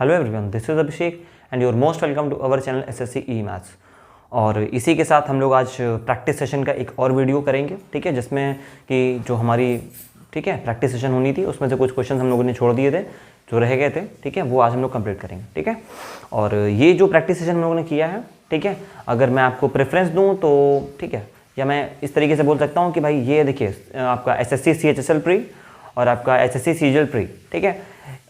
Hello everyone, this is Abhishek and your most welcome to our channel SSC e maths. और इसी के साथ हम लोग आज प्रैक्टिस सेशन का एक और वीडियो करेंगे, ठीक है, जिसमें कि जो हमारी ठीक है प्रैक्टिस सेशन होनी थी उसमें से कुछ क्वेश्चन हम लोगों ने छोड़ दिए थे जो रह गए थे, ठीक है, वो आज हम लोग कंप्लीट करेंगे, ठीक है। और ये जो प्रैक्टिस सेशन हम लोगों ने किया है, ठीक है, अगर मैं आपको प्रेफरेंस दूँ तो ठीक है, या मैं इस तरीके से बोल सकता हूँ कि भाई ये देखिए आपका एसएससी सीएचएसएल प्री और आपका एसएससी सीजीएल प्री, ठीक है।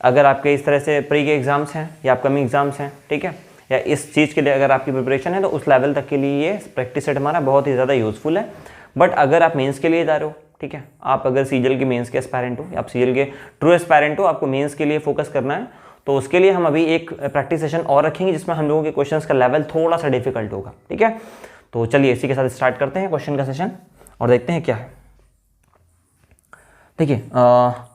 अगर आपके इस तरह से प्री के एग्जाम्स हैं या अपकमिंग एग्जाम्स हैं, ठीक है, या इस चीज़ के लिए अगर आपकी प्रिपरेशन है तो उस लेवल तक के लिए ये प्रैक्टिस सेट हमारा बहुत ही ज़्यादा यूज़फुल है। बट अगर आप मेंस के लिए जा रहे हो, ठीक है, आप अगर सीजीएल के मेंस के एस्पायरेंट हो या आप सीजीएल के ट्रू एस्पायरेंट हो, आपको मेंस के लिए फोकस करना है, तो उसके लिए हम अभी एक प्रैक्टिस सेशन और रखेंगे जिसमें हम लोगों के क्वेश्चंस का लेवल थोड़ा सा डिफिकल्ट होगा, ठीक है। तो चलिए इसी के साथ स्टार्ट करते हैं क्वेश्चन का सेशन और देखते हैं क्या है। देखिए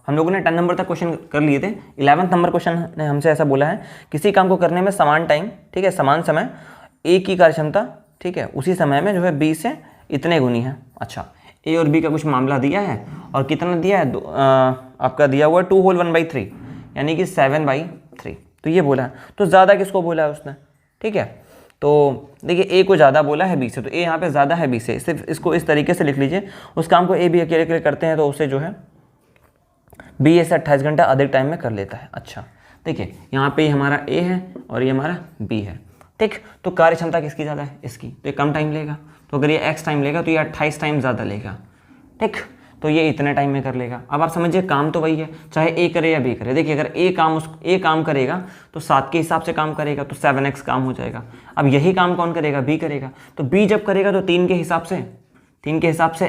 हम लोगों ने 10 नंबर तक क्वेश्चन कर लिए थे। 11वां नंबर क्वेश्चन ने हमसे ऐसा बोला है, किसी काम को करने में समान टाइम, ठीक है, समान समय, ए की कार्यक्षमता, ठीक है, उसी समय में जो है बी से इतने गुनी है। अच्छा, ए और बी का कुछ मामला दिया है और कितना दिया है, आपका दिया हुआ है 2 होल 1/3 यानी कि 7/3। तो ये बोला है, तो ज़्यादा किसको बोला है उसने, ठीक है। तो देखिए ए को ज़्यादा बोला है बी से, तो ए यहाँ पे ज़्यादा है बी से, सिर्फ इसको इस तरीके से लिख लीजिए। उस काम को ए बी अकेले अकेले करते हैं तो उसे जो है बी ए से 28 घंटा अधिक टाइम में कर लेता है। अच्छा, देखिए यहाँ पे हमारा ए है और ये हमारा बी है, ठीक। तो कार्य क्षमता किसकी ज़्यादा है, इसकी, तो ये कम टाइम लेगा। तो अगर ये एक्स टाइम लेगा तो ये 28 टाइम ज़्यादा लेगा, ठीक। तो ये इतने टाइम में कर लेगा। अब आप समझिए काम तो वही है, चाहे ए करे या बी करे। देखिए अगर ए काम करेगा तो 7 के हिसाब से काम करेगा तो 7x काम हो जाएगा। अब यही काम कौन करेगा, बी करेगा। तो बी जब करेगा तो 3 के हिसाब से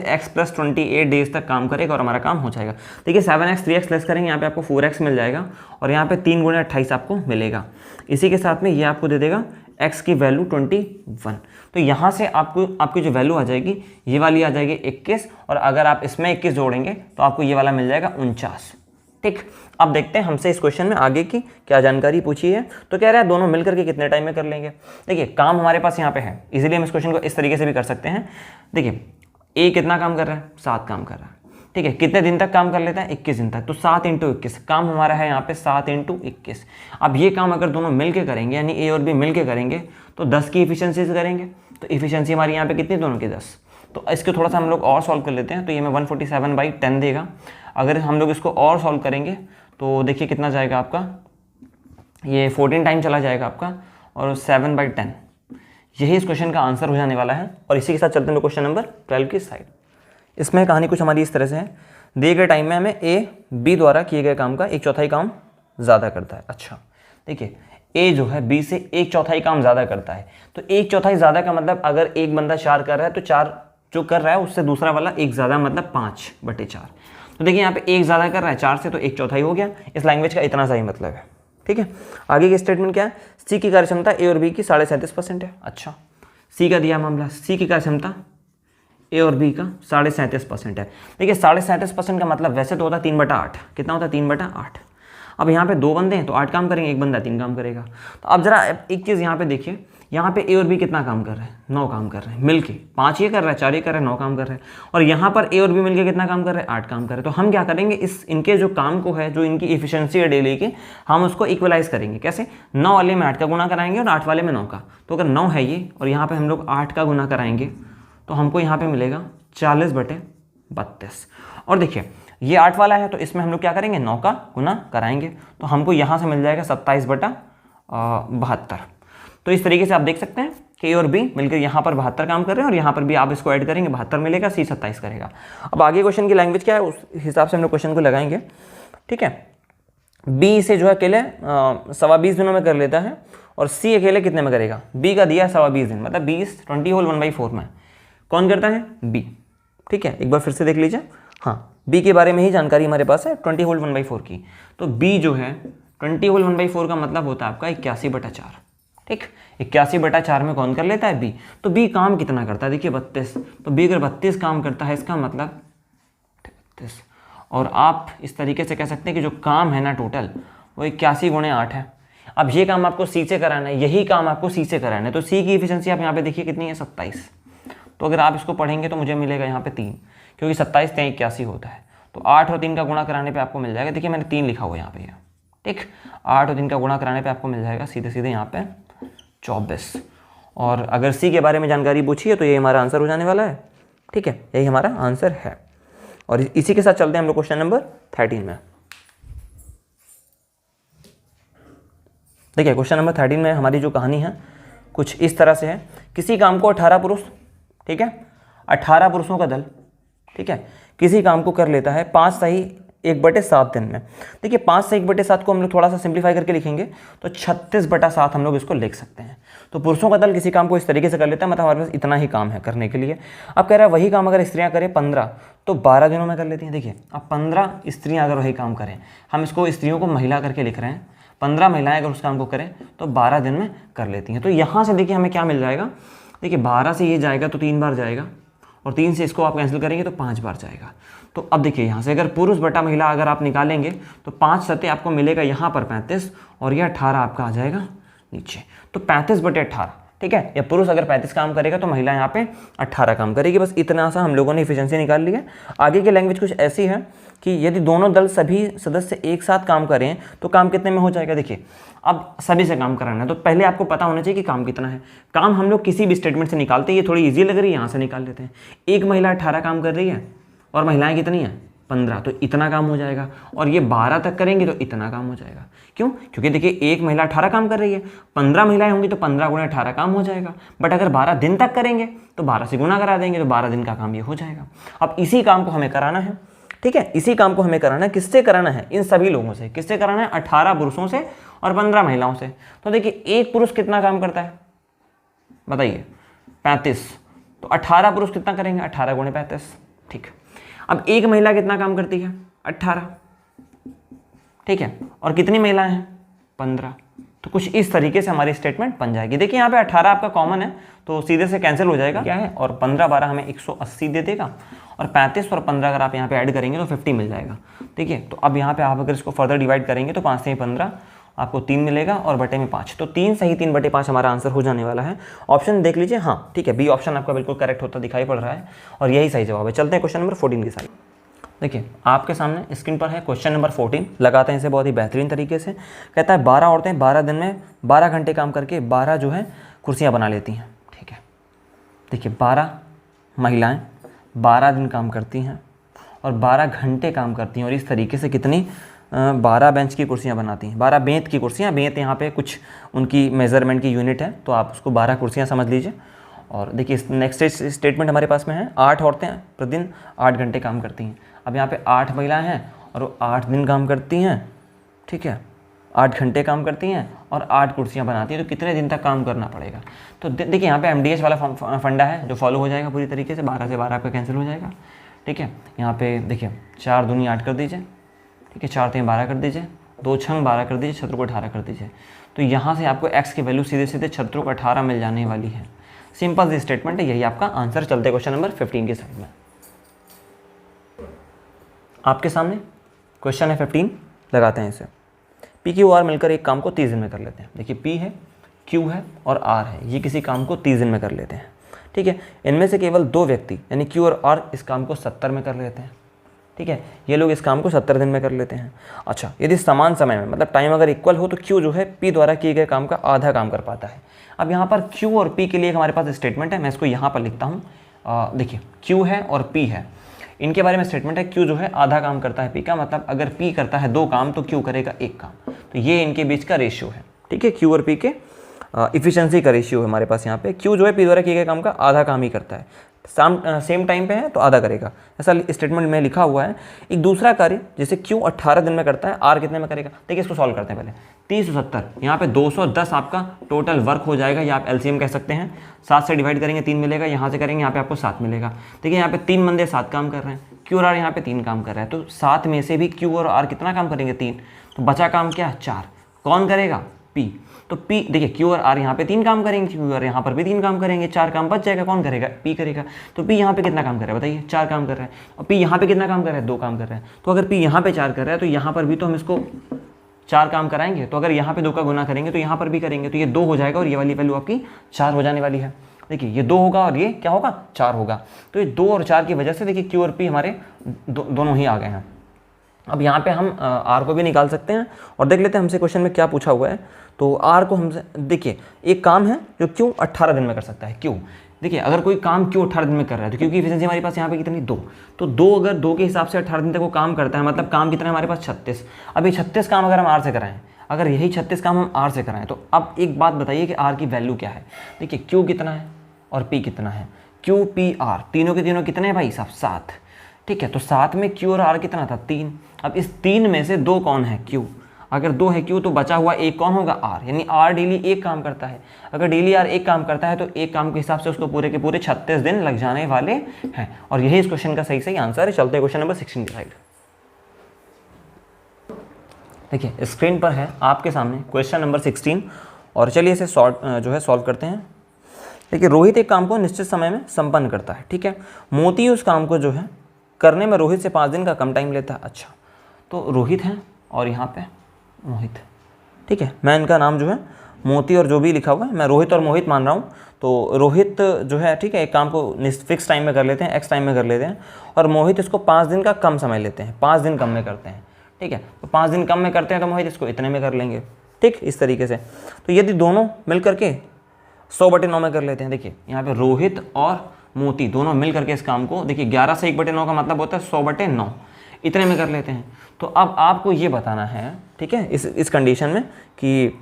x + 28 डेज तक काम करेगा और हमारा काम हो जाएगा। देखिए 7x 3x लेस करेंगे, यहाँ पे आपको 4x मिल जाएगा और यहाँ पे 3 × 28 आपको मिलेगा। इसी के साथ में ये आपको दे देगा x की वैल्यू 21। तो यहाँ से आपकी जो वैल्यू आ जाएगी ये वाली आ जाएगी 21, और अगर आप इसमें 21 जोड़ेंगे तो आपको ये वाला मिल जाएगा 49, ठीक। अब देखते हैं हमसे इस क्वेश्चन में आगे की क्या जानकारी पूछी है। तो कह रहा है दोनों मिलकर के कितने टाइम में कर लेंगे। देखिए काम हमारे पास यहाँ पे है, इजीली हम इस क्वेश्चन को इस तरीके से भी कर सकते हैं। देखिए ए कितना काम कर रहा है, 7 काम कर रहा है, ठीक है। कितने दिन तक काम कर लेता है, 21 दिन तक। तो 7 × 21 काम हमारा है यहाँ पे 7 × 21। अब ये काम अगर दोनों मिलके करेंगे यानी ए और बी मिलके करेंगे तो 10 की इफिशियंसी से करेंगे। तो इफिशियंसी हमारी यहाँ पे कितनी, दोनों की 10। तो इसको थोड़ा सा हम लोग और सॉल्व कर लेते हैं। तो ये हमें 147/10 देगा। अगर हम लोग इसको और सॉल्व करेंगे तो देखिए कितना जाएगा आपका, ये 14 टाइम चला जाएगा आपका, और 7/10 यही इस क्वेश्चन का आंसर हो जाने वाला है। और इसी के साथ चलते हैं क्वेश्चन नंबर 12 की साइड। इसमें कहानी कुछ हमारी इस तरह से है, दिए गए टाइम में हमें ए बी द्वारा किए गए काम का 1/4 काम ज़्यादा करता है। अच्छा, देखिए ए जो है बी से 1/4 काम ज़्यादा करता है। तो 1/4 ज़्यादा का मतलब अगर एक बंदा 4 कर रहा है तो 4 जो कर रहा है उससे दूसरा वाला 1 ज़्यादा, मतलब 5/4। तो देखिए यहाँ पे 1 ज़्यादा कर रहा है 4 से, तो 1/4 हो गया। इस लैंग्वेज का इतना सा ही मतलब है, ठीक है। आगे की स्टेटमेंट क्या है, सी की कार्यक्षमता ए और बी की 37.5% है। अच्छा, सी का दिया मामला, सी की कार्यक्षमता ए और बी का 37.5% है। देखिए 37.5% का मतलब वैसे तो होता है 3/8। कितना होता है, 3/8। अब यहाँ पे 2 बंदे हैं तो 8 काम करेंगे, एक बंदा 3 काम करेगा। तो अब जरा एक चीज़ यहाँ पे देखिए, यहाँ पे ए और बी कितना काम कर रहे हैं, 9 काम कर रहे हैं मिलके। 5 ये कर रहा है, 4 ये कर रहा है, 9 काम कर रहे हैं। और यहाँ पर ए और बी मिलके कितना काम कर रहे हैं, 8 काम कर रहे हैं। तो हम क्या करेंगे, इनके जो काम को है, जो इनकी इफिशियंसी है डेली की, हम उसको इक्वलाइज करेंगे। कैसे, 9 वाले में 8 का गुना कराएंगे और 8 वाले में 9 का। तो अगर 9 है ये और यहाँ पर हम लोग 8 का गुना कराएंगे तो हमको यहाँ पे मिलेगा 40/32। और देखिए ये 8 वाला है तो इसमें हम लोग क्या करेंगे, 9 का गुना कराएंगे तो हमको यहाँ से मिल जाएगा 27/72। तो इस तरीके से आप देख सकते हैं कि ए और बी मिलकर यहाँ पर 72 काम कर रहे हैं और यहाँ पर भी आप इसको ऐड करेंगे, 72 मिलेगा, सी 27 करेगा। अब आगे क्वेश्चन की लैंग्वेज क्या है उस हिसाब से हम लोग क्वेश्चन को लगाएंगे, ठीक है। बी से जो है अकेले 20 दिनों में कर लेता है और सी अकेले कितने में करेगा, बी का दिया है 20 दिन, मतलब 20 होल 1/4 में कौन करता है, बी, ठीक है। एक बार फिर से देख लीजिए, हाँ बी के बारे में ही जानकारी हमारे पास है 20 होल 1/4 की। तो बी जो है 20 होल 1/4 का मतलब होता है आपका 81/4, ठीक। 81/4 में कौन कर लेता है, बी। तो बी काम कितना करता है, देखिए 32। तो बी अगर 32 काम करता है इसका मतलब 32। और आप इस तरीके से कह सकते हैं कि जो काम है ना टोटल वो 81 × 8 है। अब ये काम आपको सी से कराना है, यही काम आपको सी से कराना है। तो सी की इफिशियंसी आप यहाँ पे देखिए कितनी है, 27। तो अगर आप इसको पढ़ेंगे तो मुझे मिलेगा यहाँ पे 3, क्योंकि 27 × 81 होता है। तो 8 और 3 का गुणा कराने पे आपको मिल जाएगा। देखिए मैंने 3 लिखा हुआ यहाँ पे, ठीक, 8 और 3 का गुणा कराने पे आपको मिल जाएगा सीधे सीधे यहाँ पे 24। और अगर सी के बारे में जानकारी पूछी है तो ये हमारा आंसर हो जाने वाला है। ठीक है, यही हमारा आंसर है। और इसी के साथ चलते हैं हम लोग क्वेश्चन नंबर 13 में। देखिए क्वेश्चन नंबर 13 में हमारी जो कहानी है कुछ इस तरह से है। किसी काम को 18 पुरुष, ठीक है, 18 पुरुषों का दल, ठीक है, किसी काम को कर लेता है 5 सही 1/7 दिन में। देखिए 5 से 1/7 को हम लोग थोड़ा सा सिंप्लीफाई करके लिखेंगे तो 36/7 हम लोग इसको लिख सकते हैं। तो पुरुषों का दल किसी काम को इस तरीके से कर लेता है, मतलब हमारे पास इतना ही काम है करने के लिए। अब कह रहा है वही काम अगर स्त्रियां करें 15 तो 12 दिनों में कर लेती हैं। देखिए अब 15 स्त्रियां अगर वही काम करें, हम इसको स्त्रियों को महिला करके लिख रहे हैं, 15 महिलाएं अगर उस काम को करें तो 12 दिन में कर लेती हैं। तो यहाँ से देखिए हमें क्या मिल जाएगा, देखिए 12 से ये जाएगा तो 3 बार जाएगा, और 3 से इसको आप कैंसिल करेंगे तो 5 बार जाएगा। तो अब देखिए यहाँ से अगर पुरुष बटा महिला अगर आप निकालेंगे तो 5 सत्ते आपको मिलेगा यहाँ पर 35, और यह 18 आपका आ जाएगा नीचे। तो 35/18, ठीक है, या पुरुष अगर 35 काम करेगा तो महिला यहाँ पे 18 काम करेगी। बस इतना सा हम लोगों ने इफिशिएंसी निकाल ली है। आगे की लैंग्वेज कुछ ऐसी है कि यदि दोनों दल सभी सदस्य एक साथ काम करें तो काम कितने में हो जाएगा। देखिए अब सभी से काम कराना है तो पहले आपको पता होना चाहिए कि काम कितना है। काम हम लोग किसी भी स्टेटमेंट से निकालते हैं, ये थोड़ी ईजी लग रही है, यहाँ से निकाल लेते हैं। एक महिला 18 काम कर रही है और महिलाएं कितनी हैं 15, तो इतना काम हो जाएगा। और ये 12 तक करेंगे तो इतना काम हो जाएगा। क्यों? क्योंकि देखिए एक महिला 18 काम कर रही है, 15 महिलाएं होंगी तो 15 × 18 काम हो जाएगा। बट अगर 12 दिन तक करेंगे तो 12 से गुना करा देंगे तो 12 दिन का काम ये हो जाएगा। अब इसी काम को हमें कराना है, ठीक है, इसी काम को हमें कराना है। किससे कराना है? इन सभी लोगों से। किससे कराना है? 18 पुरुषों से और 15 महिलाओं से। तो देखिए एक पुरुष कितना काम करता है बताइए 35, तो 18 पुरुष कितना करेंगे 18 × 35, ठीक। अब एक महिला कितना काम करती है 18, ठीक है, और कितनी महिलाएं हैं 15। तो कुछ इस तरीके से हमारी स्टेटमेंट बन जाएगी। देखिए यहाँ पे 18 आपका कॉमन है तो सीधे से कैंसिल हो जाएगा, क्या है, और 15 12 हमें 180 दे देगा, और 35 और 15 अगर आप यहाँ पे ऐड करेंगे तो 50 मिल जाएगा। ठीक है, तो अब यहाँ पे आप अगर इसको फर्दर डिवाइड करेंगे तो 5 से 15 आपको 3 मिलेगा और बटे में 5, तो 3 सही 3/5 हमारा आंसर हो जाने वाला है। ऑप्शन देख लीजिए, हाँ ठीक है, बी ऑप्शन आपका बिल्कुल करेक्ट होता दिखाई पड़ रहा है और यही सही जवाब है। चलते हैं क्वेश्चन नंबर 14 की साइड। देखिए आपके सामने स्क्रीन पर है क्वेश्चन नंबर 14, लगाते हैं इसे बहुत ही बेहतरीन तरीके से। कहता है 12 औरतें 12 दिन में 12 घंटे काम करके 12 जो है कुर्सियाँ बना लेती हैं। ठीक है, देखिए 12 महिलाएं 12 दिन काम करती हैं और 12 घंटे काम करती हैं, और इस तरीके से कितनी 12 बेंच की कुर्सियाँ बनाती हैं, 12 बेंत की कुर्सियाँ। बेंत यहाँ पे कुछ उनकी मेज़रमेंट की यूनिट है, तो आप उसको 12 कुर्सियाँ समझ लीजिए। और देखिए नेक्स्ट स्टेटमेंट हमारे पास में है 8 औरतें प्रतिदिन 8 घंटे काम करती हैं। अब यहाँ पे 8 महिलाएं हैं और वो 8 दिन काम करती हैं, ठीक है, 8 घंटे काम करती हैं और 8 कुर्सियाँ बनाती हैं, तो कितने दिन तक काम करना पड़ेगा। तो देखिए यहाँ पे MDH वाला फंडा है जो फॉलो हो जाएगा पूरी तरीके से। 12 से 12 आपका कैंसिल हो जाएगा। ठीक है, यहाँ पे देखिए 4 दूनी 8 कर दीजिए, ठीक है, 4 3 12 कर दीजिए, 2 6 12 कर दीजिए, छत्रों को 18 कर दीजिए। तो यहाँ से आपको x की वैल्यू सीधे सीधे छत्रों को 18 मिल जाने वाली है। सिंपल सी स्टेटमेंट है, यही आपका आंसर। चलते क्वेश्चन नंबर 15 की साइड में। आपके सामने क्वेश्चन है 15, लगाते हैं इसे। P Q R मिलकर एक काम को 30 दिन में कर लेते हैं। देखिए P है, Q है और R है, ये किसी काम को 30 दिन में कर लेते हैं। ठीक है, इनमें से केवल 2 व्यक्ति यानी Q और R इस काम को 70 में कर लेते हैं। ठीक है, ये लोग इस काम को 70 दिन में कर लेते हैं। अच्छा, यदि समान समय में मतलब टाइम अगर इक्वल हो तो Q जो है P द्वारा किए गए काम का आधा काम कर पाता है। अब यहाँ पर Q और P के लिए हमारे पास स्टेटमेंट है, मैं इसको यहाँ पर लिखता हूँ। देखिए Q है और P है, इनके बारे में स्टेटमेंट है। Q जो है आधा काम करता है P का, मतलब अगर P करता है 2 काम तो Q करेगा 1 काम। तो ये इनके बीच का रेशियो है। ठीक है, Q और P के इफिशिएंसी का रेशियो है हमारे पास यहाँ पे। Q जो है P द्वारा किए गए काम का आधा काम ही करता है, सेम टाइम पे है तो आधा करेगा, ऐसा स्टेटमेंट में लिखा हुआ है। एक दूसरा कार्य जैसे Q 18 दिन में करता है, R कितने में करेगा। देखिए इसको सॉल्व करते हैं पहले। 30 यहाँ पे 210 आपका टोटल वर्क हो जाएगा, या आप LCM कह सकते हैं। 7 से डिवाइड करेंगे 3 मिलेगा, यहाँ से करेंगे यहाँ पे आपको 7 मिलेगा। देखिए यहाँ पे 3 बंदे 7 काम कर रहे हैं, Q और R यहाँ पे 3 काम कर रहा है, तो 7 में से भी Q और R कितना काम करेंगे 3, तो बचा काम क्या 4। कौन करेगा P। तो P देखिए Q और R यहाँ पे 3 काम करेंगे, Q और यहाँ पर भी 3 काम करेंगे, 4 काम बच जाएगा, कौन करेगा P करेगा। तो P यहाँ पे कितना काम कर रहा है बताइए 4 काम कर रहा है, और P यहाँ पे कितना काम कर रहा है 2 काम कर रहा है। तो अगर P यहाँ पे 4 कर रहा है तो यहाँ पर भी तो हम इसको 4 काम कराएंगे, तो अगर यहाँ पे 2 का गुना करेंगे तो यहाँ पर भी करेंगे, तो ये 2 हो जाएगा और ये वाली वैल्यू आपकी 4 हो जाने वाली है। देखिए ये 2 होगा और ये क्या होगा 4 होगा। तो ये 2 और 4 की वजह से देखिए Q और P हमारे दोनों ही आ गए हैं। अब यहाँ पे हम आर को भी निकाल सकते हैं और देख लेते हैं हमसे क्वेश्चन में क्या पूछा हुआ है। तो आर को हमसे देखिए, एक काम है जो क्यू 18 दिन में कर सकता है। क्यू देखिए, अगर कोई काम क्यू 18 दिन में कर रहा है तो क्योंकि एफिशिएंसी हमारे पास यहाँ पे कितनी 2, तो 2 अगर 2 के हिसाब से 18 दिन तक वो काम करता है, मतलब काम कितना है हमारे पास 36। अब ये 36 काम अगर हम आर से कराएं, अगर यही 36 काम हम आर से कराएं, तो अब एक बात बताइए कि आर की वैल्यू क्या है। देखिए क्यू कितना है और पी कितना है, क्यू पी आर तीनों के तीनों कितने हैं भाई साहब 7, ठीक है। तो 7 में क्यू और आर कितना था 3। अब इस 3 में से 2 कौन है क्यू, अगर 2 है क्यू तो बचा हुआ एक कौन होगा आर, यानी आर डेली एक काम करता है। अगर डेली आर एक काम करता है तो एक काम के हिसाब से उसको पूरे के पूरे 36 दिन लग जाने वाले हैं, और यही इस क्वेश्चन का सही आंसर है। चलते हैं क्वेश्चन नंबर 16 की साइड। देखिए स्क्रीन पर है आपके सामने क्वेश्चन नंबर 16, और चलिए इसे सॉल्व करते हैं। देखिए रोहित एक काम को निश्चित समय में संपन्न करता है, ठीक है। मोती उस काम को जो है करने में रोहित से 5 दिन का कम टाइम लेता है। अच्छा, तो रोहित है और यहाँ पे मोहित, ठीक है। मैं इनका नाम जो है मोती और जो भी लिखा हुआ है मैं रोहित और मोहित मान रहा हूँ। तो रोहित जो है, ठीक है, एक काम को फिक्स टाइम में कर लेते हैं, एक्स टाइम में कर लेते हैं, और मोहित इसको 5 दिन का कम समय लेते हैं, 5 दिन कम में करते हैं, ठीक है। तो 5 दिन कम में करते हैं तो मोहित इसको इतने में कर लेंगे, ठीक, इस तरीके से। तो यदि दोनों मिल करके 100/9 में कर लेते हैं। देखिए यहाँ पे रोहित और मोती दोनों मिल करके इस काम को, देखिए 11 से 1/9 का मतलब होता है 100/9, इतने में कर लेते हैं। तो अब आपको ये बताना है, ठीक है, इस कंडीशन में कि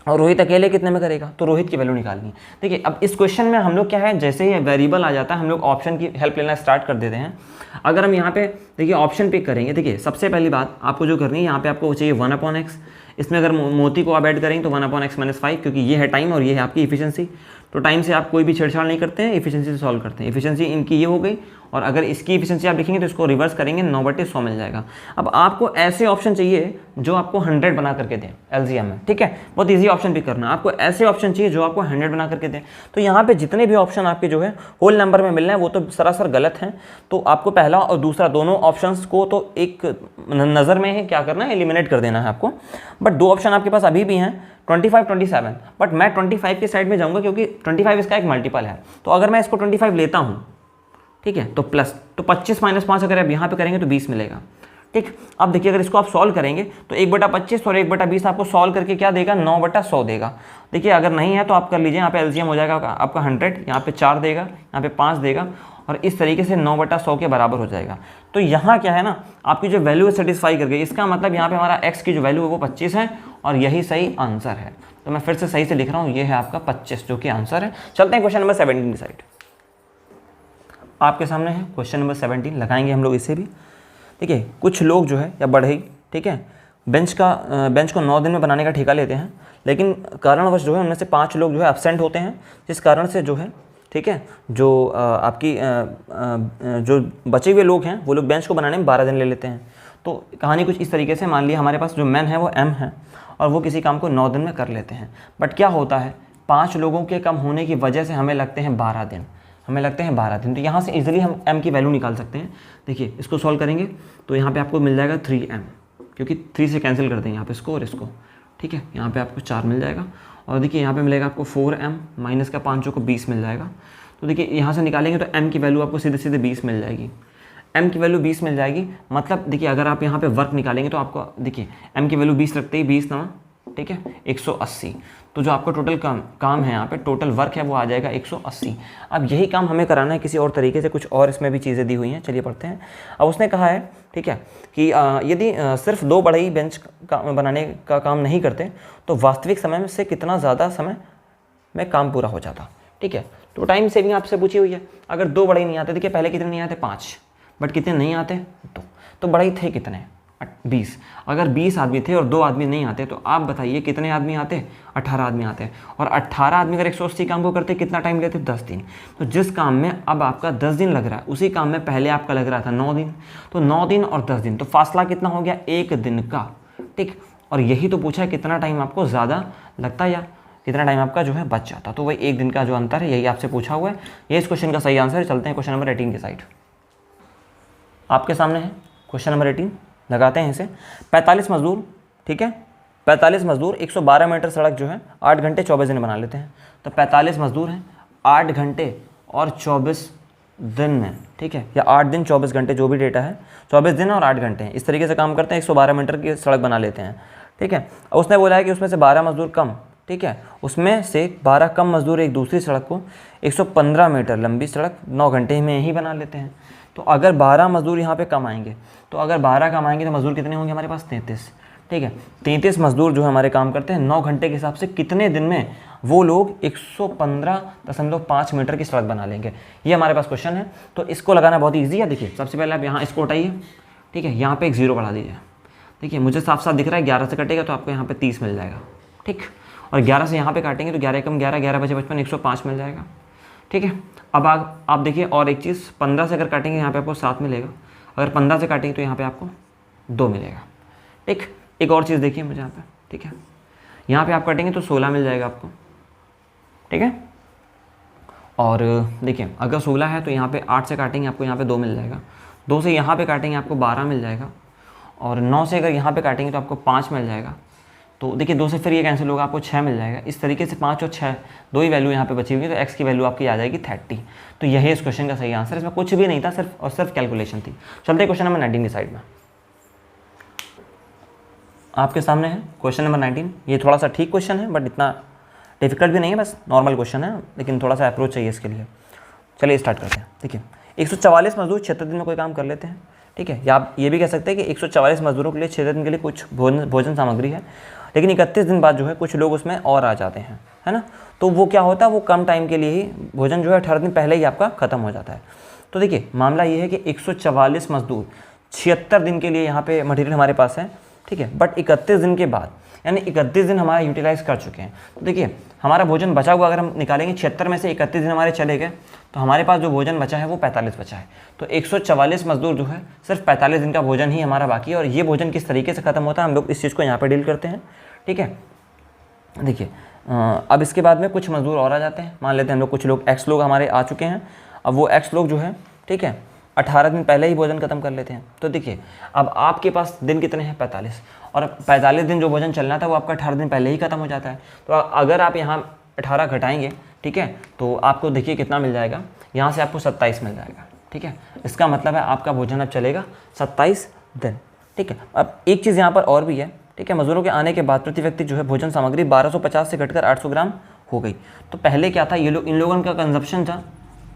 और रोहित अकेले कितने में करेगा, तो रोहित की वैल्यू निकालनी है। देखिए अब इस क्वेश्चन में हम लोग क्या है, जैसे ही वेरिएबल आ जाता है हम लोग ऑप्शन की हेल्प लेना स्टार्ट कर देते हैं। अगर हम यहाँ पे देखिए ऑप्शन पिक करेंगे, देखिए सबसे पहली बात आपको जो करनी है, यहाँ पे आपको चाहिए 1/x। इसमें अगर मोती को आप ऐड करेंगे तो 1/x - 5, क्योंकि ये है टाइम और ये है आपकी इफिशिएंसी। तो टाइम से आप कोई भी छेड़छाड़ नहीं करते हैं, इफिशिएंसी से सॉल्व करते हैं। इफिशिएंसी इनकी ये हो गई, और अगर इसकी इफिशिएंसी आप लिखेंगे तो इसको रिवर्स करेंगे 9/100 मिल जाएगा। अब आपको ऐसे ऑप्शन चाहिए जो आपको 100 बना करके दें एलसीएम में, ठीक है। बहुत ईजी ऑप्शन पिक करना, आपको ऐसे ऑप्शन चाहिए जो आपको 100 बना करके दें। तो यहाँ पे जितने भी ऑप्शन आपके जो है होल नंबर में मिल रहे हैं वो तो सरासर गलत हैं। तो आपको पहला और दूसरा दोनों ऑप्शंस को तो एक नज़र में है क्या करना है, एलिमिनेट कर देना है आपको। बट 2 ऑप्शन आपके पास अभी भी हैं 25, 27, बट मैं 25 के साइड में जाऊँगा क्योंकि 25 इसका एक मल्टीपल है। तो अगर मैं इसको 25 लेता हूँ, ठीक है, तो प्लस, तो 25 - 5 अगर आप यहाँ पे करेंगे तो 20 मिलेगा, ठीक। अब देखिए अगर इसको आप सॉल्व करेंगे तो 1/25 और 1/20 आपको सॉल्व करके क्या देगा, 9/100 देगा। देखिए अगर नहीं है तो आप कर लीजिए, यहाँ पे एलसीएम हो जाएगा आपका 100, यहाँ पे 4 देगा, यहाँ पे 5 देगा, और इस तरीके से 9/100 के बराबर हो जाएगा। तो यहाँ क्या है ना, आपकी जो वैल्यू है सेटिस्फाई कर गई, इसका मतलब यहाँ पे हमारा x की जो वैल्यू है वो 25 है, और यही सही आंसर है। तो मैं फिर से सही से लिख रहा हूँ, ये है आपका 25 जो कि आंसर है। चलते हैं क्वेश्चन नंबर 17 की साइड। आपके सामने है क्वेश्चन नंबर 17, लगाएंगे हम लोग इसे भी। देखिए कुछ लोग जो है या बढ़ई, ठीक है, बेंच को 9 दिन में बनाने का ठेका लेते हैं, लेकिन कारणवश जो है उनमें से 5 लोग जो है एब्सेंट होते हैं, जिस कारण से जो है, ठीक है, जो आपकी जो बचे हुए लोग हैं वो लोग बेंच को बनाने में 12 दिन ले लेते हैं। तो कहानी कुछ इस तरीके से, मान लिया हमारे पास जो मैन है वो m है, और वो किसी काम को 9 दिन में कर लेते हैं। बट क्या होता है, 5 लोगों के कम होने की वजह से हमें लगते हैं 12 दिन, तो यहाँ से इजीली हम m की वैल्यू निकाल सकते हैं। देखिए इसको सॉल्व करेंगे तो यहाँ पे आपको मिल जाएगा 3m, क्योंकि 3 से कैंसिल कर देंगे यहाँ पे इसको और इसको, ठीक है। यहाँ पे आपको 4 मिल जाएगा, और देखिए यहाँ पे मिलेगा आपको 4m माइनस का 5 को 20 मिल जाएगा। तो देखिए यहाँ से निकालेंगे तो m की वैल्यू आपको सीधे सीधे 20 मिल जाएगी, m की वैल्यू 20 मिल जाएगी। मतलब देखिए अगर आप यहाँ पे वर्क निकालेंगे तो आपको देखिए m की वैल्यू 20 रखते ही 20 9, ठीक है, 180। तो जो आपका टोटल काम है, यहाँ पे टोटल वर्क है वो आ जाएगा 180। अब यही काम हमें कराना है किसी और तरीके से, कुछ और इसमें भी चीज़ें दी हुई हैं, चलिए पढ़ते हैं। अब उसने कहा है, ठीक है, कि यदि सिर्फ 2 बढ़ई बेंच बनाने का काम नहीं करते तो वास्तविक समय में से कितना ज़्यादा समय में काम पूरा हो जाता, ठीक है। तो टाइम सेविंग आपसे पूछी हुई है। अगर 2 बढ़ई नहीं आते, देखिए पहले कितने नहीं आते 5, बट कितने नहीं आते 2, तो बढ़ई थे कितने 20। अगर 20 आदमी थे और 2 आदमी नहीं आते तो आप बताइए कितने आदमी आते, 18 आदमी आते। और 18 आदमी अगर 180 काम को करते कितना टाइम लेते, 10 दिन। तो जिस काम में अब आपका 10 दिन लग रहा है उसी काम में पहले आपका लग रहा था 9 दिन। तो 9 दिन और 10 दिन, तो फासला कितना हो गया, 1 दिन का, ठीक। और यही तो पूछा है कितना टाइम आपको ज़्यादा लगता या कितना टाइम आपका जो है बच जाता। तो वही 1 दिन का जो अंतर है यही आपसे पूछा हुआ है। ये इस क्वेश्चन का सही आंसर है। चलते हैं क्वेश्चन नंबर 18 की साइड। आपके सामने है क्वेश्चन नंबर 18, लगाते हैं इसे। 45 मजदूर, ठीक है, 45 मजदूर 112 मीटर सड़क जो है 8 घंटे 24 दिन बना लेते हैं। तो 45 मजदूर हैं, 8 घंटे और 24 दिन में, ठीक है, या 8 दिन 24 घंटे, जो भी डेटा है 24 दिन और 8 घंटे हैं, इस तरीके से काम करते हैं, 112 मीटर की सड़क बना लेते हैं, ठीक है। और उसने बोला है कि उसमें से 12 मजदूर कम, ठीक है, उसमें से 12 कम मजदूर एक दूसरी सड़क को 115 मीटर लंबी सड़क 9 घंटे में ही बना लेते हैं। तो अगर 12 मजदूर यहाँ पे कम आएंगे, तो अगर 12 कम आएंगे तो मजदूर कितने होंगे हमारे पास? 33, ठीक है। 33 मजदूर जो है हमारे काम करते हैं 9 घंटे के हिसाब से, कितने दिन में वो लोग 115.5 मीटर की सड़क बना लेंगे, ये हमारे पास क्वेश्चन है। तो इसको लगाना बहुत ईजी है। देखिए सबसे पहले आप यहाँ इसको उठाइए, ठीक है, यहाँ पे एक 0 बढ़ा दीजिए। देखिए मुझे साफ साफ दिख रहा है 11 से कटेगा तो आपको यहाँ पे 30 मिल जाएगा, ठीक। और 11 से यहाँ पे काटेंगे तो 11 कम 11, 11 बचे 55, 105 मिल जाएगा, ठीक है। अब आप देखिए और एक चीज़, 15 से अगर काटेंगे यहाँ पे आपको 7 मिलेगा, अगर 15 से काटेंगे तो यहाँ पे आपको 2 मिलेगा, ठीक। एक और चीज़ देखिए मुझे यहाँ पे, ठीक है, यहाँ पे आप काटेंगे तो 16 मिल जाएगा आपको, ठीक है। और देखिए अगर 16 है तो यहाँ पे 8 से काटेंगे आपको यहाँ पे 2 मिल जाएगा, 2 से यहाँ पे काटेंगे आपको 12 मिल जाएगा, और 9 से अगर यहाँ पे काटेंगे तो आपको 5 मिल जाएगा। तो देखिए 2 से फिर ये कैंसिल होगा, आपको 6 मिल जाएगा। इस तरीके से 5 और 6 दो ही वैल्यू यहाँ पे बची हुई, तो x की वैल्यू आपकी आ जाएगी 30। तो यही इस क्वेश्चन का सही आंसर, इसमें कुछ भी नहीं था, सिर्फ और सिर्फ कैलकुलेशन थी। चलते क्वेश्चन नंबर 19 की साइड में। आपके सामने है क्वेश्चन नंबर 19। ये थोड़ा सा ठीक क्वेश्चन है बट इतना डिफिकल्ट भी नहीं है, बस नॉर्मल क्वेश्चन है, लेकिन थोड़ा सा अप्रोच चाहिए इसके लिए। चलिए स्टार्ट करते हैं। देखिए 144 मजदूर 76 दिन में कोई काम कर लेते हैं, ठीक है। या आप ये भी कह सकते हैं कि 144 मजदूरों के लिए 6 दिन के लिए कुछ भोजन सामग्री है, लेकिन 31 दिन बाद जो है कुछ लोग उसमें और आ जाते हैं, है ना। तो वो क्या होता है, वो कम टाइम के लिए ही भोजन जो है 18 दिन पहले ही आपका ख़त्म हो जाता है। तो देखिए मामला ये है कि 144 मजदूर 76 दिन के लिए यहाँ पे मटेरियल हमारे पास है, ठीक है, बट 31 दिन के बाद, यानी 31 दिन हमारा यूटिलाइज़ कर चुके हैं। तो देखिए हमारा भोजन बचा हुआ अगर हम निकालेंगे, 76 में से 31 दिन हमारे चले गए, तो हमारे पास जो भोजन बचा है वो 45 बचा है। तो 144 मजदूर जो है सिर्फ 45 दिन का भोजन ही हमारा बाकी है। और ये भोजन किस तरीके से ख़त्म होता है, हम लोग इस चीज़ को यहाँ पर डील करते हैं, ठीक है। देखिए अब इसके बाद में कुछ मजदूर और आ जाते हैं, मान लेते हैं हम लोग कुछ लोग x लोग हमारे आ चुके हैं। अब वो x लोग जो है, ठीक है, 18 दिन पहले ही भोजन खत्म कर लेते हैं। तो देखिए अब आपके पास दिन कितने हैं? 45, और 45 दिन जो भोजन चलना था वो आपका 18 दिन पहले ही खत्म हो जाता है। तो अगर आप यहाँ 18 घटाएंगे, ठीक है, तो आपको देखिए कितना मिल जाएगा, यहाँ से आपको 27 मिल जाएगा, ठीक है। इसका मतलब है आपका भोजन अब चलेगा 27 दिन, ठीक है। अब एक चीज़ यहाँ पर और भी है, ठीक है, मजदूरों के आने के बाद प्रति व्यक्ति जो है भोजन सामग्री 1250 से घटकर 800 ग्राम हो गई। तो पहले क्या था, ये लोग इन लोगों का कंजप्शन था,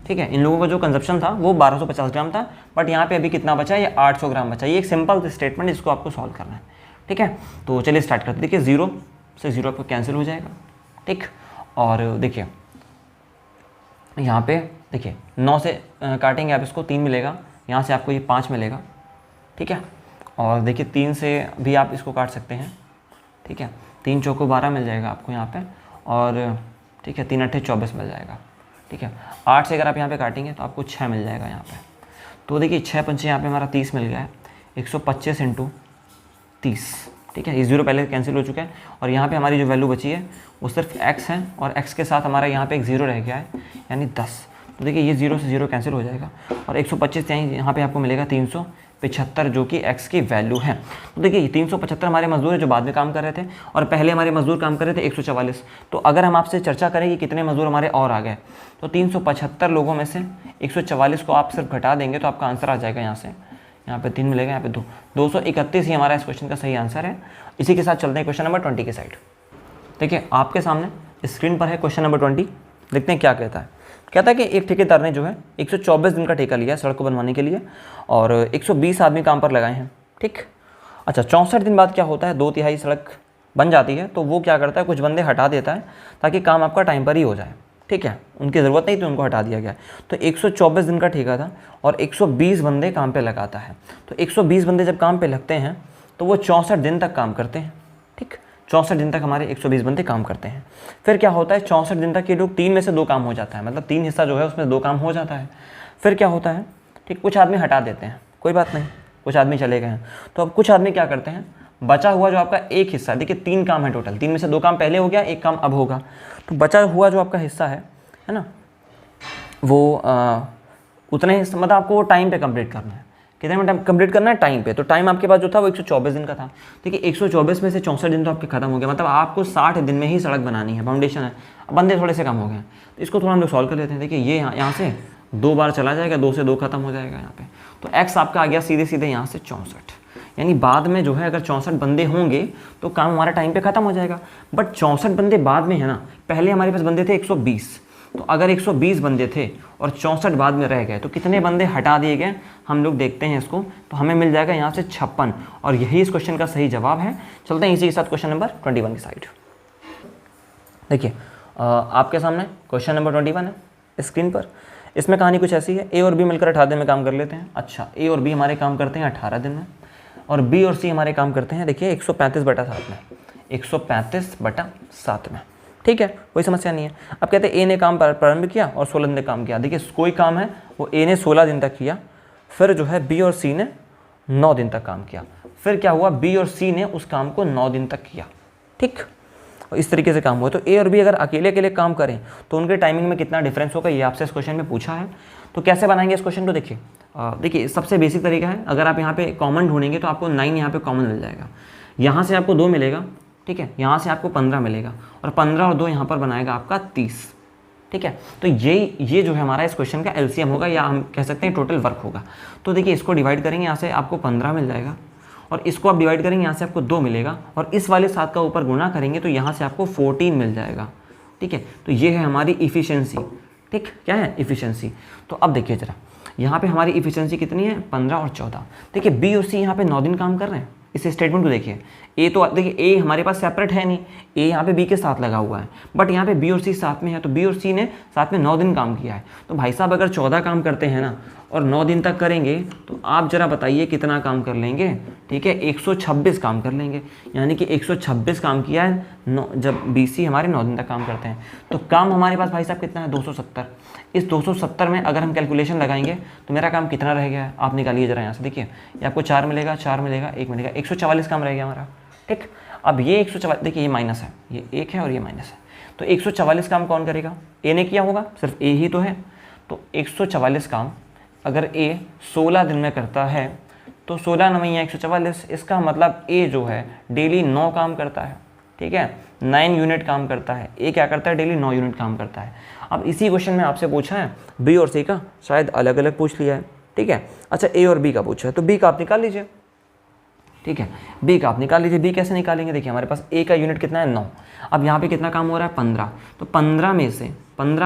ठीक है, इन लोगों का जो कंजप्शन था वो 1250 ग्राम था, बट यहाँ पे अभी कितना बचा है, ये 800 ग्राम बचा। ये एक सिंपल स्टेटमेंट, इसको आपको सॉल्व करना है, ठीक है। तो चलिए स्टार्ट करते हैं। देखिए 0 से 0 आपको कैंसिल हो जाएगा, ठीक। और देखिए यहाँ पे देखिए 9 से काटेंगे आप इसको 3 मिलेगा, यहाँ से आपको ये 5 मिलेगा, ठीक है। और देखिए 3 से भी आप इसको काट सकते हैं, ठीक है, 3 चौको 12 मिल जाएगा आपको यहाँ पे, और ठीक है 3 अट्ठे 24 मिल जाएगा, ठीक है। 8 से अगर आप यहाँ पे काटेंगे तो आपको 6 मिल जाएगा यहाँ पे। तो देखिए 6 पंचे यहाँ पे हमारा 30 मिल गया है, 125 × 30, ठीक है। ये 0 पहले कैंसिल हो चुका है, और यहाँ पे हमारी जो वैल्यू बची है वो सिर्फ x है, और x के साथ हमारा यहाँ पे एक 0 रह गया है, यानी 10। तो देखिए ये 0 से 0 कैंसिल हो जाएगा, और 125 यहाँ पे आपको मिलेगा 375, जो कि x की वैल्यू है। तो देखिए 375 हमारे मजदूर है जो बाद में काम कर रहे थे, और पहले हमारे मजदूर काम कर रहे थे 144। तो अगर हम आपसे चर्चा करें कि कितने मजदूर हमारे और आ गए, तो 375 लोगों में से 144 को आप सिर्फ घटा देंगे तो आपका आंसर आ जाएगा यहाँ से, यहाँ पे 3 मिलेगा, यहाँ पे 2, 231 ही हमारा इस क्वेश्चन का सही आंसर है। इसी के साथ चलते हैं क्वेश्चन नंबर 20 की साइड। देखिए आपके सामने स्क्रीन पर है क्वेश्चन नंबर 20। देखते हैं क्या कहता है। कहता है कि एक ठेकेदार ने जो है 124 दिन का ठेका लिया सड़क को बनवाने के लिए, और 120 आदमी काम पर लगाए हैं, ठीक। अच्छा 64 दिन बाद क्या होता है, 2/3 सड़क बन जाती है, तो वो क्या करता है, कुछ बंदे हटा देता है ताकि काम आपका टाइम पर ही हो जाए, ठीक है। उनकी ज़रूरत नहीं थी, उनको हटा दिया गया। तो 124 दिन का ठेका था और 120 बंदे काम पे लगाता है। तो 120 बंदे जब काम पे लगते हैं तो वो 64 दिन तक काम करते हैं, ठीक। 64 दिन तक हमारे 120 बंदे काम करते हैं। फिर क्या होता है, 64 दिन तक ये लोग 3 में से 2 काम हो जाता है, मतलब 3 हिस्सा जो है उसमें 2 काम हो जाता है। फिर क्या होता है, ठीक, कुछ आदमी हटा देते हैं, कोई बात नहीं, कुछ आदमी चले गए हैं। तो अब कुछ आदमी क्या करते हैं, बचा हुआ जो आपका एक हिस्सा, देखिए 3 काम है टोटल, 3 में से 2 काम पहले हो गया, 1 काम अब होगा। तो बचा हुआ जो आपका हिस्सा है ना, वो उतने हिस्सा, मतलब आपको टाइम पे कंप्लीट करना है। कितने में टाइम कंप्लीट करना है, टाइम पे। तो टाइम आपके पास जो था वो 124 दिन का था। देखिए 124 में से 64 दिन तो आपके खत्म हो गया, मतलब आपको 60 दिन में ही सड़क बनानी है, फाउंडेशन है। बंदे थोड़े से कम हो गए, तो इसको थोड़ा हम लोग सॉल्व कर लेते हैं। देखिए ये यहाँ से 2 बार चला जाएगा, 2 से 2 खत्म हो जाएगा यहाँ पे। तो x आपका आ गया सीधे सीधे यहाँ से 64, यानी बाद में जो है अगर 64 बंदे होंगे तो काम हमारा टाइम पे खत्म हो जाएगा। बट 64 बंदे बाद में है ना, पहले हमारे पास बंदे थे 120, तो अगर 120 बंदे थे और 64 बाद में रह गए तो कितने बंदे हटा दिए गए हम लोग देखते हैं इसको। तो हमें मिल जाएगा यहाँ से 56, और यही इस क्वेश्चन का सही जवाब है। चलते हैं इसी के साथ क्वेश्चन नंबर 21 की साइड। देखिए आपके सामने क्वेश्चन नंबर 21 है स्क्रीन पर। इसमें कहानी कुछ ऐसी है, ए और बी मिलकर 18 दिन में काम कर लेते हैं। अच्छा, ए और बी हमारे काम करते हैं 18 दिन में, और बी और सी हमारे काम करते हैं देखिए 135/7 में, 135/7 में। ठीक है, कोई समस्या नहीं है। अब कहते हैं ए ने काम प्रारंभ किया और 16 दिन तक काम किया। देखिए कोई काम है वो ए ने 16 दिन तक किया, फिर जो है बी और सी ने 9 दिन तक काम किया, फिर क्या हुआ बी और सी ने उस काम को 9 दिन तक किया। ठीक, और इस तरीके से काम हुआ। तो ए और बी अगर अकेले अकेले काम करें तो उनके टाइमिंग में कितना डिफरेंस होगा, ये आपसे इस क्वेश्चन में पूछा है। तो कैसे बनाएंगे इस क्वेश्चन को, देखिए सबसे बेसिक तरीका है, अगर आप यहाँ पे कॉमन ढूंढेंगे तो आपको 9 यहाँ पे कॉमन मिल जाएगा, यहाँ से आपको 2 मिलेगा, ठीक है, यहाँ से आपको 15 मिलेगा, और 15 और 2 यहाँ पर बनाएगा आपका 30। ठीक है, तो ये जो है हमारा इस क्वेश्चन का एलसीएम होगा, या हम कह सकते हैं टोटल वर्क होगा। तो देखिए इसको डिवाइड करेंगे, यहाँ से आपको 15 मिल जाएगा, और इसको आप डिवाइड करेंगे, यहाँ से आपको 2 मिलेगा, और इस वाले 7 का ऊपर गुणा करेंगे तो यहाँ से आपको 14 मिल जाएगा। ठीक है, तो ये है हमारी इफ़िशियंसी। ठीक, क्या है इफ़िशियंसी। तो अब देखिए जरा यहाँ पे हमारी इफ़िशियंसी कितनी है, 15 और 14। देखिए बी और सी यहाँ पे 9 दिन काम कर रहे हैं। इस स्टेटमेंट को देखिए, ए तो देखिए ए हमारे पास सेपरेट है नहीं, ए यहाँ पे बी के साथ लगा हुआ है, बट यहाँ पे बी और सी साथ में है, तो बी और सी ने साथ में 9 दिन काम किया है। तो भाई साहब अगर 14 काम करते हैं ना और 9 दिन तक करेंगे तो आप जरा बताइए कितना काम कर लेंगे। ठीक है, 126 काम कर लेंगे, यानी कि 126 काम किया है जब बी सी हमारे 9 दिन तक काम करते हैं। तो काम हमारे पास भाई साहब कितना है, 270। इस 270 में अगर हम कैलकुलेशन लगाएंगे तो मेरा काम कितना रह गया है, आप निकालिए जरा यहाँ से। देखिए ये आपको 4 मिलेगा, 4 मिलेगा, 1 मिलेगा, 144 काम रह गया हमारा। ठीक, अब ये 144, देखिए ये माइनस है, ये 1 है और ये माइनस है, तो 144 काम कौन करेगा, ए ने किया होगा, सिर्फ ए ही तो है। तो 144 काम अगर ए 16 दिन में करता है तो 16 9 144, इसका मतलब ए जो है डेली 9 काम करता है। ठीक है, 9 यूनिट काम करता है। ए क्या करता है, डेली 9 यूनिट काम करता है। अब इसी क्वेश्चन में आपसे पूछा है बी और सी का, शायद अलग अलग पूछ लिया है। ठीक है, अच्छा ए और बी का पूछा है, तो बी का आप निकाल लीजिए। ठीक है, बी का आप निकाल लीजिए। बी कैसे निकालेंगे, देखिए हमारे पास ए का यूनिट कितना है, 9। अब यहाँ पे कितना काम हो रहा है, 15। तो 15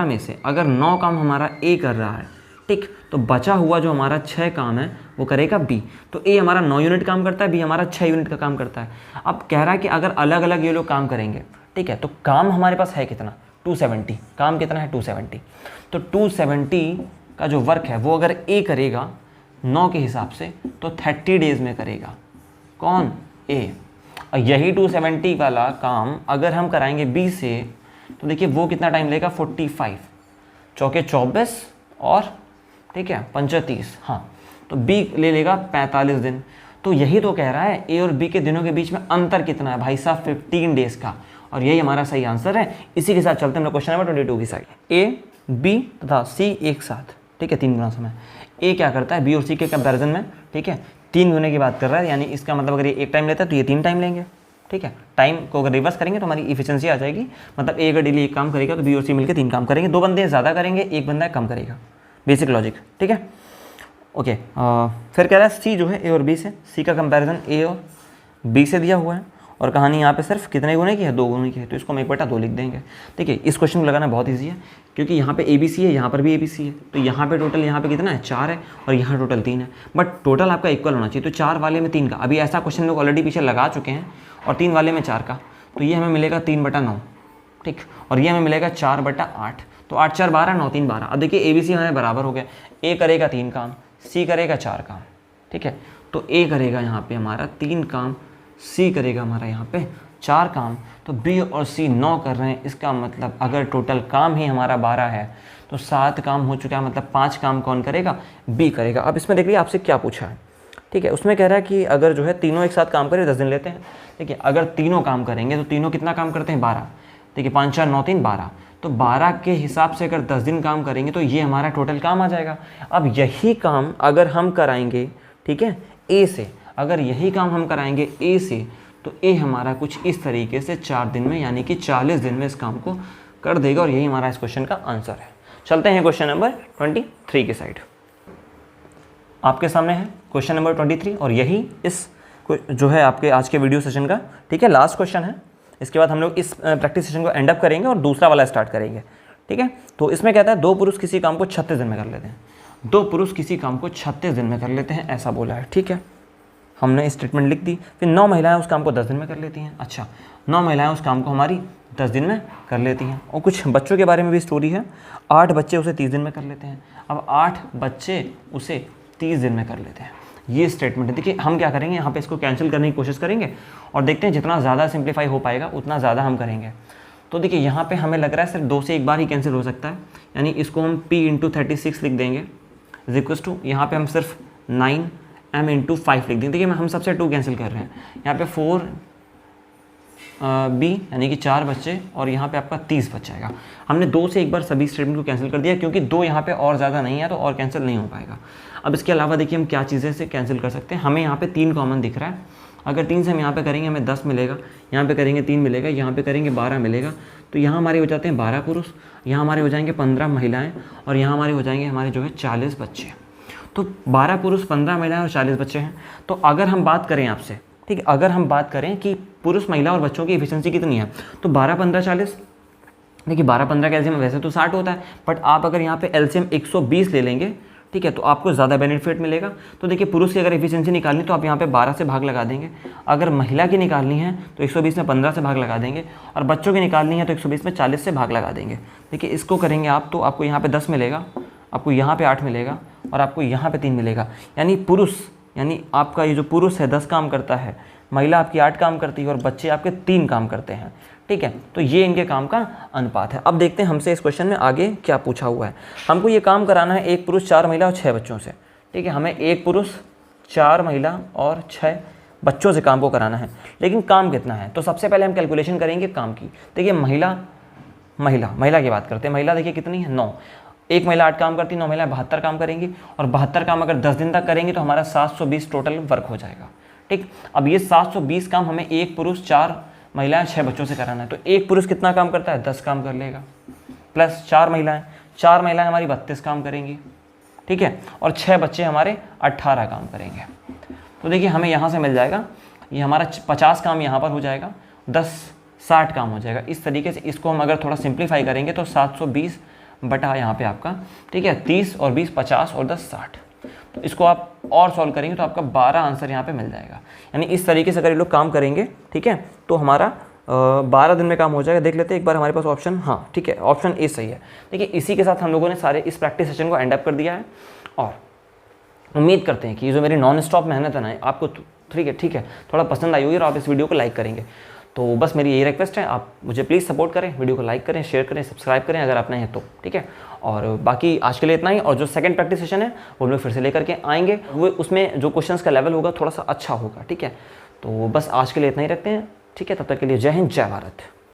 में से अगर 9 काम हमारा ए कर रहा है, ठीक, तो बचा हुआ जो हमारा 6 काम है वो करेगा बी। तो ए हमारा 9 यूनिट काम करता है, बी हमारा 6 यूनिट का काम करता है। अब कह रहा है कि अगर अलग अलग ये लोग काम करेंगे, ठीक है, तो काम हमारे पास है कितना, 270। काम कितना है, 270। तो 270 का जो वर्क है वो अगर ए करेगा 9 के हिसाब से तो 30 डेज में करेगा। कौन, ए। और यही 270 वाला काम अगर हम कराएंगे बी से तो देखिए वो कितना टाइम लेगा, 45 चौके 24 और ठीक है 35, हाँ, तो बी ले लेगा 45 दिन। तो यही तो कह रहा है ए और बी के दिनों के बीच में अंतर कितना है भाई साहब, 15 डेज का, और यही हमारा सही आंसर है। इसी के साथ चलते हैं हम क्वेश्चन नंबर 22 की साइड। ए बी तथा सी एक साथ, ठीक है, 3 गुना समय। ए क्या करता है बी और सी के कंपैरिजन में, ठीक है, 3 गुने की बात कर रहा है, यानी इसका मतलब अगर ये 1 टाइम लेता है तो ये 3 टाइम लेंगे। ठीक है, टाइम को अगर रिवर्स करेंगे तो हमारी इफिशिएंसी आ जाएगी। मतलब ए अगर डेली 1 काम करेगा तो बी और सी मिलकर 3 काम करेंगे। 2 बंदे ज़्यादा करेंगे, 1 बंदा कम करेगा, बेसिक लॉजिक। ठीक है, ओके। फिर कह रहा है सी जो है ए और बी से, सी का कंपैरिजन ए और बी से दिया हुआ है, और कहानी यहाँ पे सिर्फ कितने गुने की है, 2 गुने की है, तो इसको हम 1/2 लिख देंगे। देखिए इस क्वेश्चन को लगाना बहुत ईजी है, क्योंकि यहाँ पे ए बी सी है, यहाँ पर भी ए बी सी है, तो यहाँ पे टोटल यहाँ पे कितना है, 4 है, और यहाँ टोटल 3 है, बट टोटल आपका इक्वल होना चाहिए। तो 4 वाले में 3 का, अभी ऐसा क्वेश्चन लोग ऑलरेडी पीछे लगा चुके हैं, और 3 वाले में 4 का, तो ये हमें मिलेगा 3/9, ठीक, और ये हमें मिलेगा 4/8। तो 8 4 12, 9 3 12। अब देखिए ए बी सी हमारे बराबर हो गया, ए करेगा 3 काम, सी करेगा 4 काम। ठीक है, तो ए करेगा यहाँ पे हमारा 3 काम, सी करेगा हमारा यहाँ पे 4 काम, तो बी और सी 9 कर रहे हैं। इसका मतलब अगर टोटल काम ही हमारा 12 है तो 7 काम हो चुका है, मतलब 5 काम कौन करेगा, बी करेगा। अब इसमें देखिए आपसे क्या पूछा है, ठीक है, उसमें कह रहा है कि अगर जो है तीनों एक साथ काम करें 10 दिन लेते हैं। देखिए अगर तीनों काम करेंगे तो तीनों कितना काम करते हैं, 12। देखिए 5 4 9 3 12, तो 12 के हिसाब से अगर 10 दिन काम करेंगे तो ये हमारा टोटल काम आ जाएगा। अब यही काम अगर हम कराएंगे, ठीक है, ए से, अगर यही काम हम कराएंगे ए से, तो ए हमारा कुछ इस तरीके से 4 दिन में, यानी कि 40 दिन में इस काम को कर देगा, और यही हमारा इस क्वेश्चन का आंसर है। चलते हैं क्वेश्चन नंबर 23 के साइड। आपके सामने है क्वेश्चन नंबर 23 और यही इस जो है आपके आज के वीडियो सेशन का, ठीक है, लास्ट क्वेश्चन है। इसके बाद हम लोग इस प्रैक्टिस सेशन को एंड अप करेंगे और दूसरा वाला स्टार्ट करेंगे, ठीक है। तो इसमें कहता है 2 पुरुष किसी काम को 36 दिन में कर लेते हैं। 2 पुरुष किसी काम को 36 दिन में कर लेते हैं, ऐसा बोला है, ठीक है। हमने स्टेटमेंट लिख दी। फिर 9 महिलाएं उस काम को 10 दिन में कर लेती हैं। अच्छा, 9 महिलाएं उस काम को हमारी 10 दिन में कर लेती हैं। और कुछ बच्चों के बारे में भी स्टोरी है। 8 बच्चे उसे 30 दिन में कर लेते हैं। अब 8 बच्चे उसे 30 दिन में कर लेते हैं, ये स्टेटमेंट है। देखिए हम क्या करेंगे, यहाँ पे इसको कैंसिल करने की कोशिश करेंगे और देखते हैं जितना ज़्यादा सिंप्लीफाई हो पाएगा उतना ज़्यादा हम करेंगे। तो देखिए यहाँ पे हमें लग रहा है सिर्फ 2 से एक बार ही कैंसिल हो सकता है, यानी इसको हम p × 36 लिख देंगे इज इक्वल टू, यहाँ पे हम सिर्फ 9m × 5 लिख देंगे। देखिए हम सबसे 2 कैंसिल कर रहे हैं, यहाँ पे 4b यानी कि 4 बच्चे और यहाँ पे आपका 30 बच जाएगा। हमने 2 से एक बार सभी स्टेटमेंट को कैंसिल कर दिया क्योंकि 2 यहाँ पे और ज़्यादा नहीं है तो और कैंसिल नहीं हो पाएगा। अब इसके अलावा देखिए हम क्या चीज़ें से कैंसिल कर सकते हैं। हमें यहाँ पे 3 कॉमन दिख रहा है, अगर 3 से हम यहाँ पे करेंगे हमें 10 मिलेगा, यहाँ पे करेंगे 3 मिलेगा, यहाँ पे करेंगे 12 मिलेगा। तो यहाँ हमारे हो जाते हैं 12 पुरुष, यहाँ हमारे हो जाएंगे 15 महिलाएं और यहाँ हमारे हो जाएंगे हमारे जो है 40 बच्चे। तो 12 पुरुष, 15 महिलाएं और 40 बच्चे हैं। तो अगर हम बात करें आपसे, ठीक है, अगर हम बात करें कि पुरुष, महिला और बच्चों की एफिशिएंसी कितनी है, तो 12, 15, 40। देखिए 12, 15 का एलसीएम वैसे तो 60 होता है, बट आप अगर यहाँ पे एलसीएम 120 ले लेंगे, ठीक है, तो आपको ज़्यादा बेनिफिट मिलेगा। तो देखिए पुरुष की अगर एफिशिएंसी निकालनी तो आप यहाँ पे 12 से भाग लगा देंगे, अगर महिला की निकालनी है तो 120 में 15 से भाग लगा देंगे, और बच्चों की निकालनी है तो 120 में 40 से भाग लगा देंगे। देखिए इसको करेंगे आप तो आपको यहाँ पे 10 मिलेगा, आपको यहाँ पे 8 मिलेगा और आपको यहाँ पे 3 मिलेगा। यानी पुरुष, यानी आपका ये जो पुरुष है 10 काम करता है, महिला आपकी 8 काम करती है और बच्चे आपके 3 काम करते हैं, ठीक है। तो ये इनके काम का अनुपात है। अब देखते हैं हमसे इस क्वेश्चन में आगे क्या पूछा हुआ है। हमको ये काम कराना है 1 पुरुष 4 महिला और 6 बच्चों से, ठीक है। हमें 1 पुरुष 4 महिला और 6 बच्चों से काम को कराना है, लेकिन काम कितना है। तो सबसे पहले हम कैलकुलेशन करेंगे काम की। देखिए महिला की बात करते हैं। महिला देखिए कितनी है, 9। 1 महिला 8 काम करती है, 9 महिला 72 काम करेंगी और 72 काम अगर 10 दिन तक करेंगे तो हमारा 720 टोटल वर्क हो जाएगा, ठीक। अब ये 720 काम हमें 1 पुरुष 4 महिलाएं 6 बच्चों से कराना है। तो 1 पुरुष कितना काम करता है, 10 काम कर लेगा, प्लस 4 महिलाएं हमारी 32 काम करेंगी, ठीक है, और 6 बच्चे हमारे 18 काम करेंगे। तो देखिए हमें यहाँ से मिल जाएगा, ये हमारा 50 काम यहाँ पर हो जाएगा, 10 60 काम हो जाएगा। इस तरीके से इसको हम अगर थोड़ा सिंप्लीफाई करेंगे तो 720 बटा यहाँ पे आपका, ठीक है, 30 और 20 50 और 10 60। तो इसको आप और सॉल्व करेंगे तो आपका 12 आंसर यहाँ पे मिल जाएगा। यानी इस तरीके से अगर ये लोग काम करेंगे, ठीक है, तो हमारा 12 दिन में काम हो जाएगा। देख लेते हैं एक बार हमारे पास ऑप्शन, हाँ ठीक है, ऑप्शन ए सही है। देखिए इसी के साथ हम लोगों ने सारे इस प्रैक्टिस सेशन को एंड अप कर दिया है और उम्मीद करते हैं कि ये जो मेरी नॉन स्टॉप मेहनत है ना आपको ठीक है थोड़ा पसंद आई होगी और आप इस वीडियो को लाइक करेंगे। तो बस मेरी यही रिक्वेस्ट है, आप मुझे प्लीज़ सपोर्ट करें, वीडियो को लाइक करें, शेयर करें, सब्सक्राइब करें अगर आपने है तो, ठीक है। और बाकी आज के लिए इतना ही। और जो सेकंड प्रैक्टिस सेशन है वो हम लोग फिर से लेकर के आएंगे, वो उसमें जो क्वेश्चंस का लेवल होगा थोड़ा सा अच्छा होगा, ठीक है। तो बस आज के लिए इतना ही रखते हैं, ठीक है। तब तक के लिए जय हिंद, जय भारत।